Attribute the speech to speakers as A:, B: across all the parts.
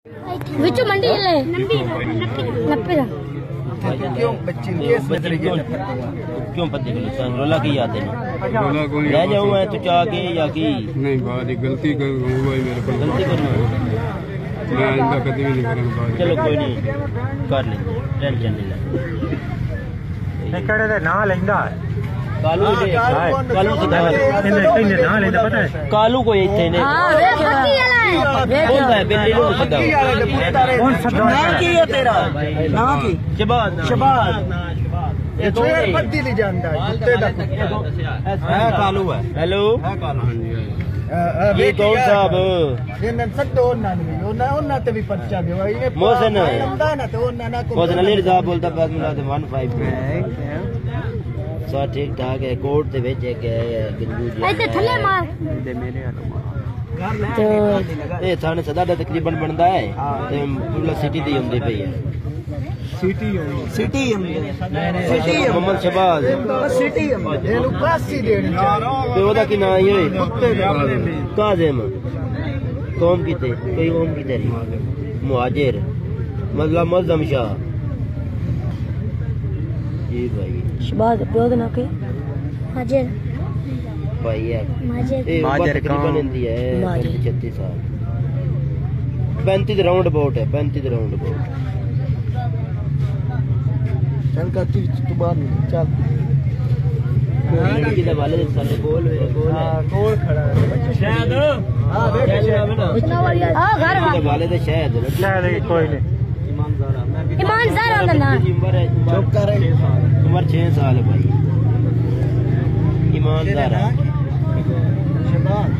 A: विचो मंडी ले नप्पे दा
B: क्यों बच्चे क्यों पत्ती किलो रोला की याद है ले जाऊं मैं तो चाह के या की
C: नहीं बात गलती कर मेरे को
B: गलती करना
C: मैं इनका कभी भी नहीं करूंगा।
B: चलो कोई नहीं कर लेंगे टेंशन नहीं ले
D: कड़े दे ना लेंदा
B: कालू कालू से
D: ना लेंदा पता है
B: कालू को इथे ने
A: हां वे पत्ती वाला है
B: कौन है बिल्ली लो सदा
D: कौन सदा
E: ना की है तेरा ना की
B: शबाज
E: ये तो पत्ती नहीं जानता कुत्ते दा
B: है कालू है हेलो ये कौन साहब
E: ये न सदो ना ओना ते भी पर्चा दे ये
B: मोहसिन
E: ना ना तो ओना ना को
B: मोहसिन अली साहब बोलता पास मिला दे 15 सब ठीक ठाक है कोर्ट दे विच एक गंजू जी
A: ऐसे थल्ले मार
D: दे मेरे हाथ
B: तो ये थाने सदा दा तकरीबन बनदा है ते पूरा सिटी दी हुंदी पई है
E: सिटी
B: मोहम्मद शबाज
E: सिटी ये नु पासी देनी
B: ते ओदा की नाम ये काजिम कौम की थे कई कौम की तेरी मुहाजिर मतलब मजदम शाह जी भाई
A: शबाज प्योद ना के हाजिर
B: भाई है
A: माजिर
B: तकरीबन हिंदी है 36 साल 35 राउंड अबाउट है 35 राउंड अबाउट
E: चल का तू बाहर चल
B: लड़की दे वाले सारे गोल है
E: कोल खड़ा है शायद हां देख
A: हां घर
B: के वाले दे शायद
D: शायद कोई नहीं
A: ईमानदार होंदा ना
E: चुप कर
B: उम्र 6 साल है भाई ईमानदार है
E: शबाज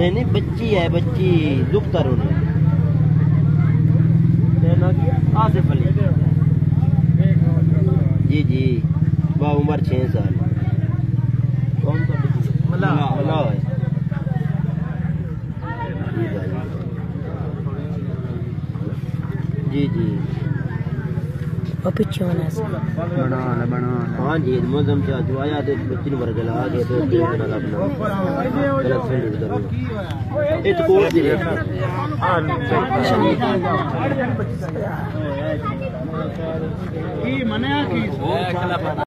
B: नहीं बच्ची है बच्ची दुखता रोने आसिफ अली जी बा उम्र 6 साल कौन सा मला है जी
A: और पीछे वाला
D: बना
B: हाँ जी मौसम से आज आया तो बच्ची ने मर गया आगे तो तीन दिन अपना गलत फील्ड उधर ये तो कोर्ट दी
E: की मने की